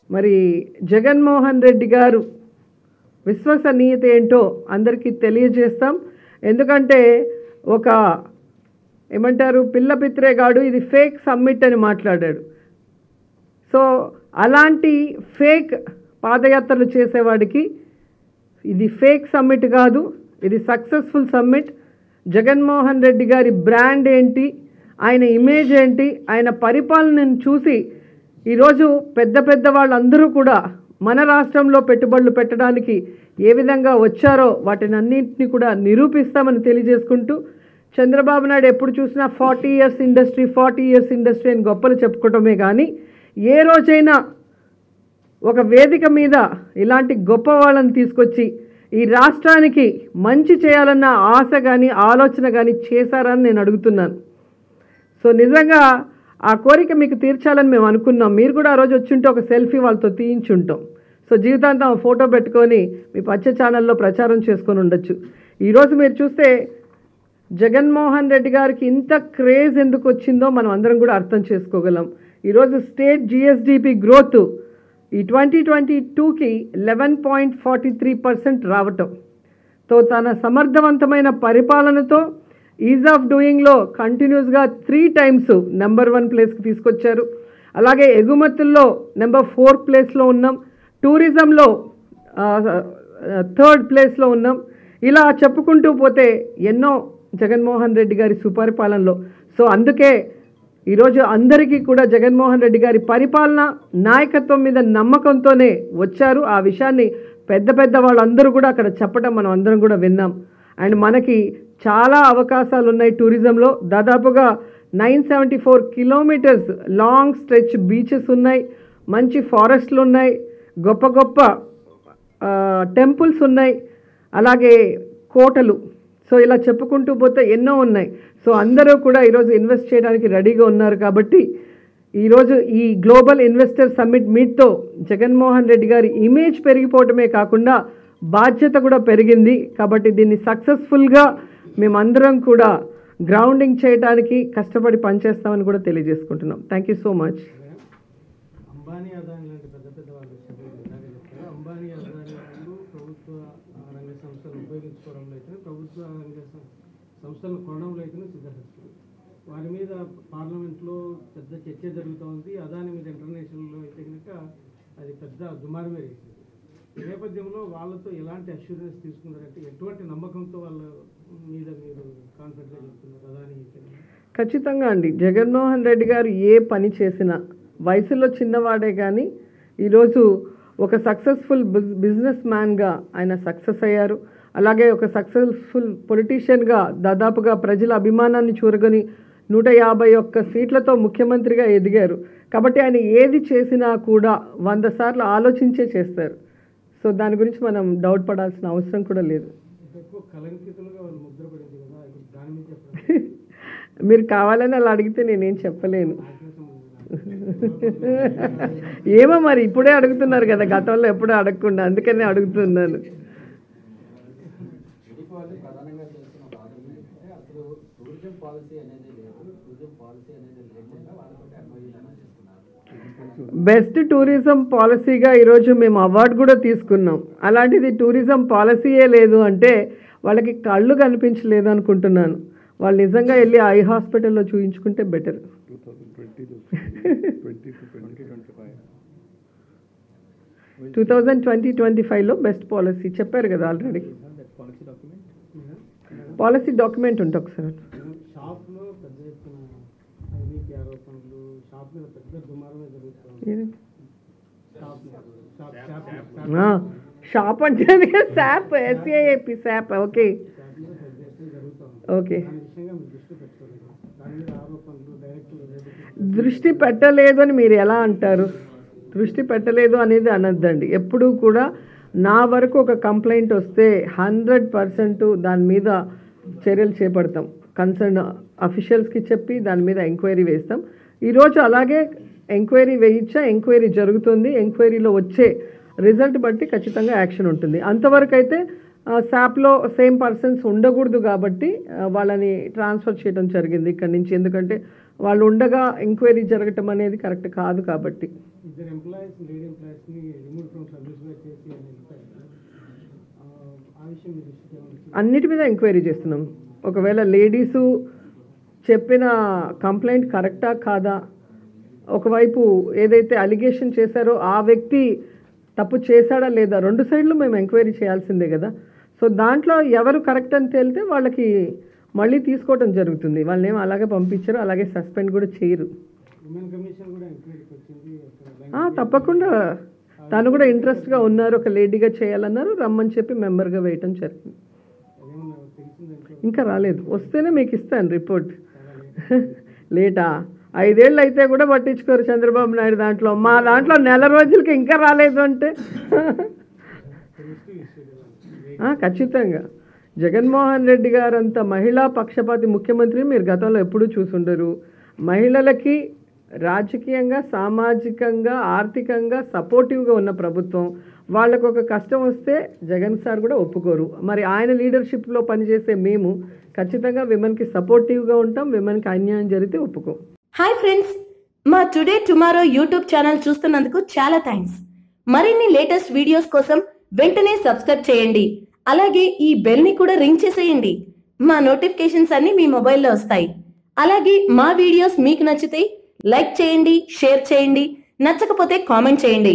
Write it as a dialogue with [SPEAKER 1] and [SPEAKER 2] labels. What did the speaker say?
[SPEAKER 1] మరి జగన్మోహన్ రెడ్డి గారు విశ్వసనీయత ఏంటో అందరికీ తెలియజేస్తాం. ఎందుకంటే ఒక ఏమంటారు పిల్ల పిత్రేగాడు ఇది ఫేక్ సమ్మిట్ అని మాట్లాడాడు. సో అలాంటి ఫేక్ పాదయాత్రలు చేసేవాడికి ఇది ఫేక్ సమ్మిట్ కాదు, ఇది సక్సెస్ఫుల్ సమ్మిట్. జగన్మోహన్ రెడ్డి గారి బ్రాండ్ ఏంటి, ఆయన ఇమేజ్ ఏంటి, ఆయన పరిపాలనను చూసి ఈరోజు పెద్ద పెద్ద వాళ్ళందరూ కూడా మన రాష్ట్రంలో పెట్టుబడులు పెట్టడానికి ఏ విధంగా వచ్చారో వాటిని అన్నింటినీ కూడా నిరూపిస్తామని తెలియజేసుకుంటూ, చంద్రబాబు నాయుడు ఎప్పుడు చూసినా 40 years ఇండస్ట్రీ 40 years ఇండస్ట్రీ అని గొప్పలు చెప్పుకోవటమే కానీ ఏ రోజైనా ఒక వేదిక మీద ఇలాంటి గొప్ప వాళ్ళని తీసుకొచ్చి ఈ రాష్ట్రానికి మంచి చేయాలన్న ఆశ కానీ ఆలోచన కానీ చేశారని నేను అడుగుతున్నాను. సో నిజంగా ఆ కోరిక మీకు తీర్చాలని మేము అనుకున్నాం. మీరు కూడా ఆ రోజు వచ్చుంటే ఒక సెల్ఫీ వాళ్ళతో తీయించుంటాం. సో జీవితాంతం ఫోటో పెట్టుకొని మీ పచ్చ ఛానల్లో ప్రచారం చేసుకొని ఉండొచ్చు. ఈరోజు మీరు చూస్తే జగన్మోహన్ రెడ్డి గారికి ఇంత క్రేజ్ ఎందుకు వచ్చిందో మనం అందరం కూడా అర్థం చేసుకోగలం. ఈరోజు స్టేట్ జిఎస్డిపి గ్రోత్ ఈ 2022కి 11.43% రావటంతో తన సమర్థవంతమైన పరిపాలనతో ఈజ్ ఆఫ్ డూయింగ్లో కంటిన్యూస్గా 3 times నెంబర్ 1 ప్లేస్కి తీసుకొచ్చారు. అలాగే ఎగుమతుల్లో నెంబర్ 4 ప్లేస్లో ఉన్నాం, టూరిజంలో 3rd ప్లేస్లో ఉన్నాం. ఇలా చెప్పుకుంటూ పోతే ఎన్నో జగన్మోహన్ రెడ్డి గారి సుపరిపాలనలో. సో అందుకే ఈరోజు అందరికీ కూడా జగన్మోహన్ రెడ్డి గారి పరిపాలన నాయకత్వం మీద నమ్మకంతోనే వచ్చారు. ఆ విషయాన్ని పెద్ద పెద్ద వాళ్ళందరూ కూడా అక్కడ చెప్పడం మనం అందరం కూడా విన్నాం. అండ్ మనకి చాలా అవకాశాలు ఉన్నాయి టూరిజంలో. దాదాపుగా 974 kilometers లాంగ్ స్ట్రెచ్ బీచెస్ ఉన్నాయి, మంచి ఫారెస్ట్లు ఉన్నాయి, గొప్ప గొప్ప టెంపుల్స్ ఉన్నాయి, అలాగే కోటలు. సో ఇలా చెప్పుకుంటూ పోతే ఎన్నో ఉన్నాయి. సో అందరూ కూడా ఈరోజు ఇన్వెస్ట్ చేయడానికి రెడీగా ఉన్నారు. కాబట్టి ఈరోజు ఈ గ్లోబల్ ఇన్వెస్టర్ సమ్మిట్ మీట్తో జగన్మోహన్ రెడ్డి గారి ఇమేజ్ పెరిగిపోవటమే కాకుండా బాధ్యత కూడా పెరిగింది. కాబట్టి దీన్ని సక్సెస్ఫుల్గా మేమందరం కూడా గ్రౌండింగ్ చేయడానికి కష్టపడి పనిచేస్తామని కూడా తెలియజేసుకుంటున్నాం. Thank you so much.
[SPEAKER 2] Ambani Adani లాంటి పెద్ద పెద్ద వాళ్ళు అంబానీ అదాని వాళ్ళు ప్రభుత్వ రంగ సంస్థలు ఉపయోగించుకోవడంలో అయితే ప్రభుత్వ రంగ సంస్థలను కొనడంలో అయితే సిద్ధపడుతుంది. వారి మీద పార్లమెంట్లో పెద్ద చర్చ జరుగుతూ ఉంది. అదాని మీద ఇంటర్నేషనల్లో అయితే కనుక అది పెద్ద దుమారమే రేసింది. ఈ నేపథ్యంలో వాళ్ళతో ఎలాంటి అష్యూరెన్స్ తీసుకున్నారంటే ఎటువంటి నమ్మకంతో వాళ్ళ మీద మీరు కాన్ఫిడెంట్గా చెప్తున్నారు అదాని?
[SPEAKER 1] ఖచ్చితంగా అండి, జగన్మోహన్ రెడ్డి గారు ఏ పని చేసినా వయసులో చిన్నవాడే కానీ ఈరోజు ఒక సక్సెస్ఫుల్ బిజినెస్ మ్యాన్గా ఆయన సక్సెస్ అయ్యారు. అలాగే ఒక సక్సెస్ఫుల్ పొలిటీషియన్గా దాదాపుగా ప్రజల అభిమానాన్ని చూరగొని 151 సీట్లతో ముఖ్యమంత్రిగా ఎదిగారు. కాబట్టి ఆయన ఏది చేసినా కూడా 100 సార్లు ఆలోచించే చేస్తారు. సో దాని గురించి మనం డౌట్ పడాల్సిన అవసరం కూడా లేదు. మీరు కావాలని అలా అడిగితే నేనేం చెప్పలేను. ఏమో మరి ఇప్పుడే అడుగుతున్నారు కదా, గతంలో ఎప్పుడూ అడగకుండా, అందుకనే అడుగుతున్నాను. బెస్ట్ టూరిజం పాలసీగా ఈరోజు మేము అవార్డు కూడా తీసుకున్నాం. అలాంటిది టూరిజం పాలసీయే లేదు అంటే వాళ్ళకి కళ్ళు కనిపించలేదు అనుకుంటున్నాను. వాళ్ళు నిజంగా వెళ్ళి ఐ హాస్పిటల్లో చూయించుకుంటే బెటర్. 2020-25లో బెస్ట్ పాలసీ చెప్పారు కదా ఆల్రెడీ. పాలసీ డాక్యుమెంట్ ఉంటుంది ఒకసారి. షాప్ అంటే శాప్, ఎస్ఏఏపి శాప్. ఓకే ఓకే, దృష్టి పెట్టలేదు అని మీరు ఎలా అంటారు? దృష్టి పెట్టలేదు అనేది అనొద్దండి. ఎప్పుడూ కూడా నా వరకు ఒక కంప్లైంట్ వస్తే 100% దాని మీద చర్యలు చేపడతాం. కన్సర్న్ అఫీషియల్స్కి చెప్పి దాని మీద ఎంక్వైరీ వేస్తాం. ఈరోజు అలాగే ఎంక్వైరీ వేయించా, ఎంక్వైరీ జరుగుతుంది. ఎంక్వైరీలో వచ్చే రిజల్ట్ బట్టి ఖచ్చితంగా యాక్షన్ ఉంటుంది. అంతవరకు అయితే శాప్లో సేమ్ పర్సన్స్ ఉండకూడదు కాబట్టి వాళ్ళని ట్రాన్స్ఫర్ చేయడం జరిగింది ఇక్కడి నుంచి. ఎందుకంటే వాళ్ళు ఉండగా ఎంక్వైరీ జరగటం అనేది కరెక్ట్ కాదు కాబట్టి.
[SPEAKER 2] ఇద్దరు ఎంప్లాయీస్ లేడీ ఎంప్లాయీస్ని రిమూవ్ ఫ్రమ్ సర్వీస్గా చేసి అని చెప్పారు. ఆ విషయం మీ దృష్టికి ఏమన్నా?
[SPEAKER 1] అన్నిటి మీద ఎంక్వైరీ చేస్తున్నాం. ఒకవేళ లేడీసు చెప్పిన కంప్లైంట్ కరెక్టా కాదా, ఒకవైపు ఏదైతే అలిగేషన్ చేశారో ఆ వ్యక్తి తప్పు చేశాడా లేదా, రెండు సైడ్లు మేము ఎంక్వైరీ చేయాల్సిందే కదా. సో దాంట్లో ఎవరు కరెక్ట్ అని తేలితే వాళ్ళకి మళ్ళీ తీసుకోవడం జరుగుతుంది. వాళ్ళని ఏమో అలాగే పంపించారు, అలాగే సస్పెండ్ కూడా చేయరు.
[SPEAKER 2] ఉమెన్ కమిషన్ కూడా ఎంక్వైరీకి వచ్చింది.
[SPEAKER 1] తప్పకుండా తను కూడా ఇంట్రెస్ట్గా ఉన్నారు, ఒక లేడీగా చేయాలన్నారు, రమ్మని చెప్పి మెంబర్గా వేయటం జరిగింది. ఇంకా రాలేదు, వస్తేనే మీకు ఇస్తాను రిపోర్ట్. లేటా? 5 ఏళ్ళు అయితే కూడా పట్టించుకోరు చంద్రబాబు నాయుడు దాంట్లో. మా దాంట్లో నెల రోజులకి ఇంకా రాలేదు అంటే ఖచ్చితంగా. జగన్మోహన్ రెడ్డి గారంత మహిళా పక్షపాతి ముఖ్యమంత్రిని మీరు గతంలో ఎప్పుడూ చూసుండరు. మహిళలకి రాజకీయంగా, సామాజికంగా, ఆర్థికంగా సపోర్టివ్గా ఉన్న ప్రభుత్వం. వాళ్ళకు ఒక కష్టం వస్తే జగన్ సార్ కూడా ఒప్పుకోరు. మరి ఆయన లీడర్షిప్లో పనిచేసే మేము ఖచ్చితంగా విమెన్కి సపోర్టివ్గా ఉంటాం. విమెన్కి అన్యాయం జరిగితే ఒప్పుకోం.
[SPEAKER 3] హాయ్ ఫ్రెండ్స్, మా టుడే టుమారో యూట్యూబ్ ఛానల్ చూస్తున్నందుకు చాలా థ్యాంక్స్. మరిన్ని లేటెస్ట్ వీడియోస్ కోసం వెంటనే సబ్స్క్రైబ్ చేయండి. అలాగే ఈ బెల్ ని కూడా రింగ్ చేసేయండి. మా నోటిఫికేషన్స్ అన్ని మీ మొబైల్లో వస్తాయి. అలాగే మా వీడియోస్ మీకు నచ్చితే లైక్ చేయండి, షేర్ చేయండి, నచ్చకపోతే కామెంట్ చేయండి.